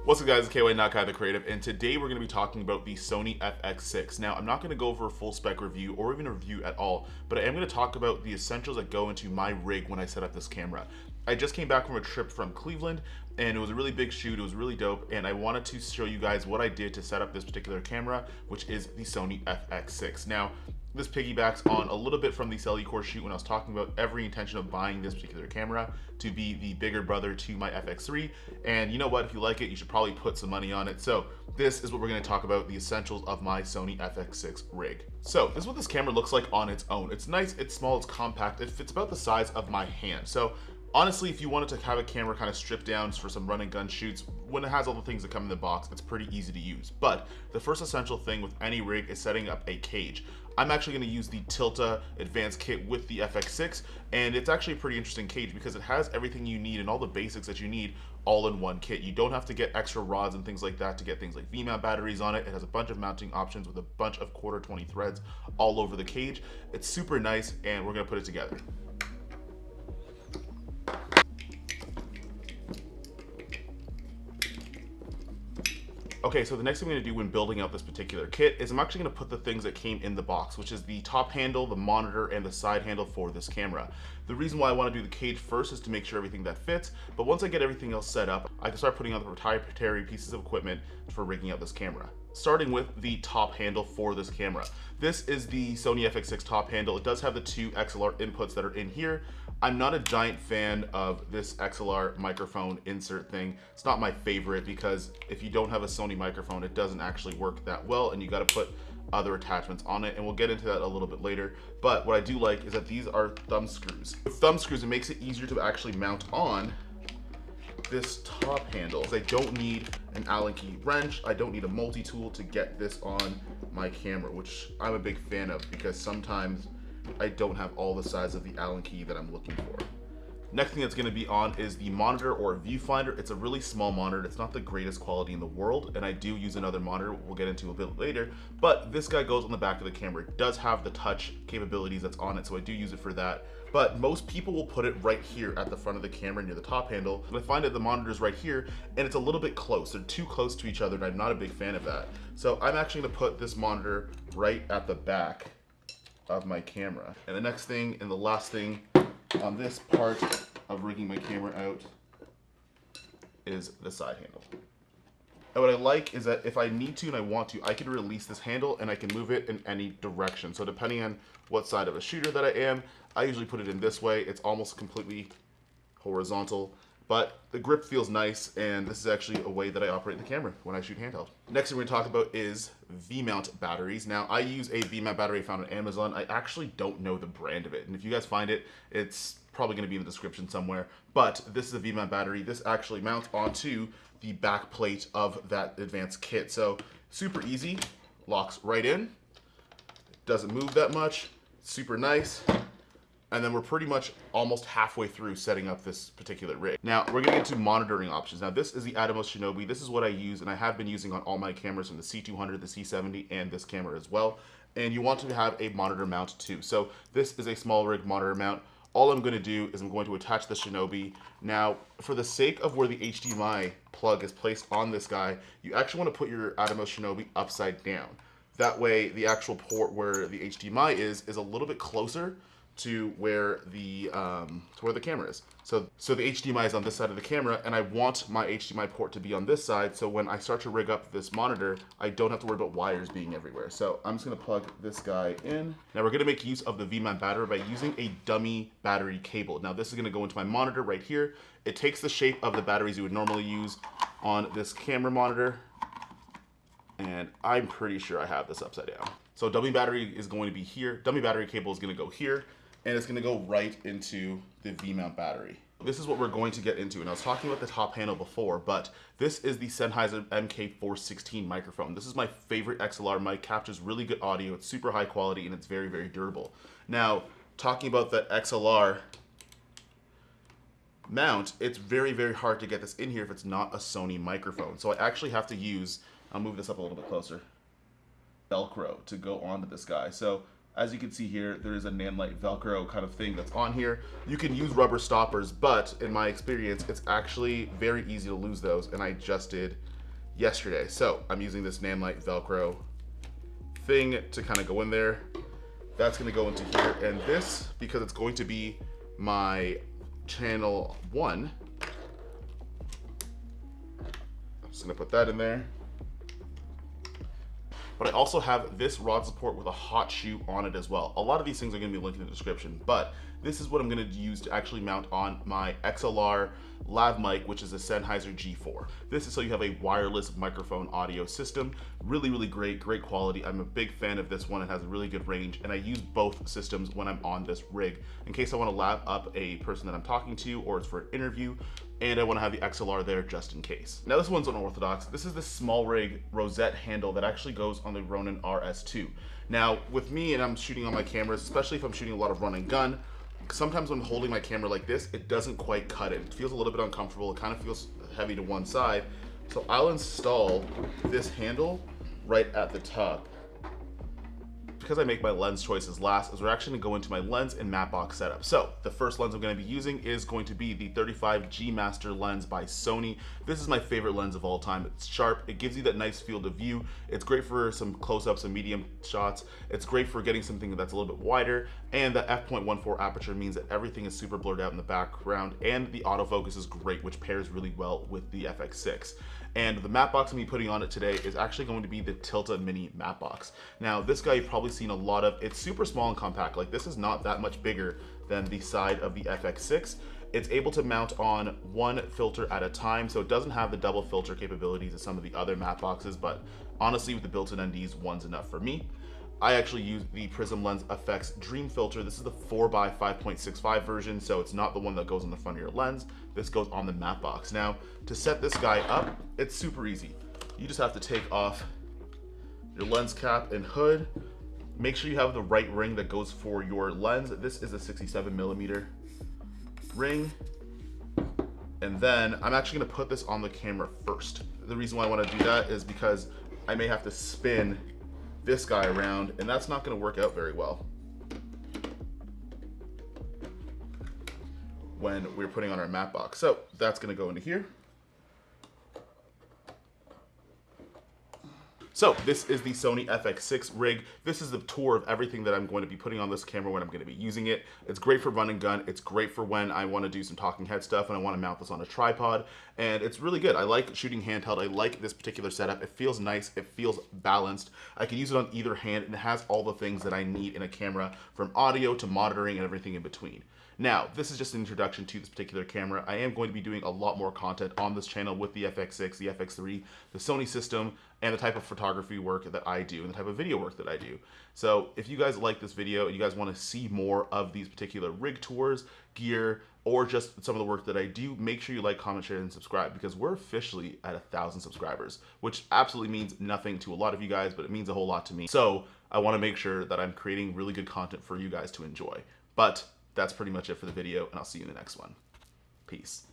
What's up guys, it's KY Not Kai the Creative, and today we're going to be talking about the Sony FX6. Now, I'm not going to go over a full spec review or even a review at all, but I am going to talk about the essentials that go into my rig when I set up this camera. I just came back from a trip from Cleveland, and it was a really big shoot, it was really dope, and I wanted to show you guys what I did to set up this particular camera, which is the Sony FX6. Now, this piggybacks on a little bit from the Cellucor shoot when I was talking about every intention of buying this particular camera to be the bigger brother to my FX3. And you know what, if you like it, you should probably put some money on it. So this is what we're gonna talk about, the essentials of my Sony FX6 rig. So this is what this camera looks like on its own. It's nice, it's small, it's compact, it fits about the size of my hand. So honestly, if you wanted to have a camera kind of stripped down for some run and gun shoots, when it has all the things that come in the box, it's pretty easy to use. But the first essential thing with any rig is setting up a cage. I'm actually going to use the Tilta Advanced Kit with the FX6, and it's actually a pretty interesting cage because it has everything you need and all the basics that you need all in one kit. You don't have to get extra rods and things like that to get things like V-mount batteries on it. It has a bunch of mounting options with a bunch of 1/4 threads all over the cage. It's super nice, and we're going to put it together. Okay, so the next thing I'm going to do when building out this particular kit is I'm actually going to put the things that came in the box, which is the top handle, the monitor, and the side handle for this camera. The reason why I want to do the cage first is to make sure everything that fits, but once I get everything else set up, I can start putting on the proprietary pieces of equipment for rigging out this camera. Starting with the top handle for this camera. This is the Sony FX6 top handle. It does have the two XLR inputs that are in here. I'm not a giant fan of this XLR microphone insert thing. It's not my favorite because if you don't have a Sony microphone, it doesn't actually work that well, and you got to put other attachments on it, and we'll get into that a little bit later. But what I do like is that these are thumb screws. With thumb screws, it makes it easier to actually mount on this top handle. I don't need an Allen key wrench. I don't need a multi-tool to get this on my camera, which I'm a big fan of because sometimes I don't have all the size of the Allen key that I'm looking for. Next thing that's going to be on is the monitor or viewfinder. It's a really small monitor. It's not the greatest quality in the world, and I do use another monitor we'll get into a bit later, but this guy goes on the back of the camera. It does have the touch capabilities that's on it, so I do use it for that. But most people will put it right here at the front of the camera near the top handle. But I find that the monitor's right here, and it's a little bit close. They're too close to each other, and I'm not a big fan of that. So I'm actually going to put this monitor right at the back of my camera. And the next thing and the last thing on this part of rigging my camera out is the side handle. And what I like is that if I need to and I want to, I can release this handle and I can move it in any direction. So depending on what side of a shooter that I am, I usually put it in this way. It's almost completely horizontal, but the grip feels nice, and this is actually a way that I operate the camera when I shoot handheld. Next thing we're gonna talk about is V-mount batteries. Now, I use a V-mount battery I found on Amazon. I actually don't know the brand of it, and if you guys find it, it's probably gonna be in the description somewhere, but this is a V-mount battery. This actually mounts onto the back plate of that advanced kit. So super easy, locks right in, doesn't move that much, super nice. And then we're pretty much almost halfway through setting up this particular rig. Now we're gonna get into monitoring options. Now this is the Atomos Shinobi. This is what I use, and I have been using on all my cameras from the C200, the C70, and this camera as well. And you want to have a monitor mount too. So this is a small rig monitor mount. All I'm gonna do is I'm going to attach the Shinobi. Now, for the sake of where the HDMI plug is placed on this guy, you actually wanna put your Atomos Shinobi upside down. That way, the actual port where the HDMI is a little bit closer to where the camera is. So the HDMI is on this side of the camera, and I want my HDMI port to be on this side, so when I start to rig up this monitor, I don't have to worry about wires being everywhere. So I'm just gonna plug this guy in. Now we're gonna make use of the V-mount battery by using a dummy battery cable. Now this is gonna go into my monitor right here. It takes the shape of the batteries you would normally use on this camera monitor, and I'm pretty sure I have this upside down. So dummy battery is going to be here. Dummy battery cable is gonna go here, and it's gonna go right into the V-mount battery. This is what we're going to get into, and I was talking about the top handle before, but this is the Sennheiser MK416 microphone. This is my favorite XLR mic, captures really good audio, it's super high quality, and it's very, very durable. Now, talking about the XLR mount, it's very, very hard to get this in here if it's not a Sony microphone. So I actually have to use, I'll move this up a little bit closer, Velcro to go onto this guy. So as you can see here, there is a nanlite Velcro kind of thing that's on here. You can use rubber stoppers, but in my experience, it's actually very easy to lose those, and I just did yesterday. So I'm using this Nanlite Velcro thing to kind of go in there. That's going to go into here, and this, because it's going to be my channel 1, I'm just going to put that in there. But I also have this rod support with a hot shoe on it as well. A lot of these things are going to be linked in the description, but this is what I'm going to use to actually mount on my XLR lav mic, which is a Sennheiser G4. This is so you have a wireless microphone audio system. Really, really great quality. I'm a big fan of this one. It has a really good range, and I use both systems when I'm on this rig in case I want to lav up a person that I'm talking to, or it's for an interview, and I want to have the XLR there just in case. Now this one's unorthodox. This is the small rig rosette handle that actually goes on the Ronin RS2. Now with me, and I'm shooting on my cameras, especially if I'm shooting a lot of run and gun, sometimes when I'm holding my camera like this, it doesn't quite cut it. It feels a little bit uncomfortable. It kind of feels heavy to one side. So I'll install this handle right at the top. Because I make my lens choices last, as we're actually gonna go into my lens and matte box setup. So the first lens I'm gonna be using is going to be the 35 G Master lens by Sony. This is my favorite lens of all time. It's sharp, it gives you that nice field of view. It's great for some close-ups and medium shots. It's great for getting something that's a little bit wider, and the f.14 aperture means that everything is super blurred out in the background, and the autofocus is great, which pairs really well with the FX6. And the matte box I'm putting on it today is actually going to be the Tilta Mini matte box. Now this guy you've probably seen a lot of. It's super small and compact. Like, this is not that much bigger than the side of the FX6. It's able to mount on one filter at a time, so it doesn't have the double filter capabilities of some of the other matte boxes, but honestly with the built-in NDs, one's enough for me. I actually use the Prism Lens FX Dream Filter. This is the 4x5.65 version, so it's not the one that goes on the front of your lens. This goes on the matte box. Now, to set this guy up, it's super easy. You just have to take off your lens cap and hood. Make sure you have the right ring that goes for your lens. This is a 67mm ring. And then I'm actually gonna put this on the camera first. The reason why I wanna do that is because I may have to spin this guy around, and that's not going to work out very well when we're putting on our matte box. So that's going to go into here. So this is the Sony FX6 Rig. This is the tour of everything that I'm going to be putting on this camera when I'm going to be using it. It's great for run and gun. It's great for when I want to do some talking head stuff and I want to mount this on a tripod. And it's really good. I like shooting handheld. I like this particular setup. It feels nice. It feels balanced. I can use it on either hand, and it has all the things that I need in a camera, from audio to monitoring and everything in between. Now, this is just an introduction to this particular camera. I am going to be doing a lot more content on this channel with the FX6, the FX3, the Sony system, and the type of photography work that I do and the type of video work that I do. So if you guys like this video and you guys want to see more of these particular rig tours, gear, or just some of the work that I do, make sure you like, comment, share, and subscribe, because we're officially at 1,000 subscribers, which absolutely means nothing to a lot of you guys, but it means a whole lot to me. So I want to make sure that I'm creating really good content for you guys to enjoy. But that's pretty much it for the video, and I'll see you in the next one. Peace.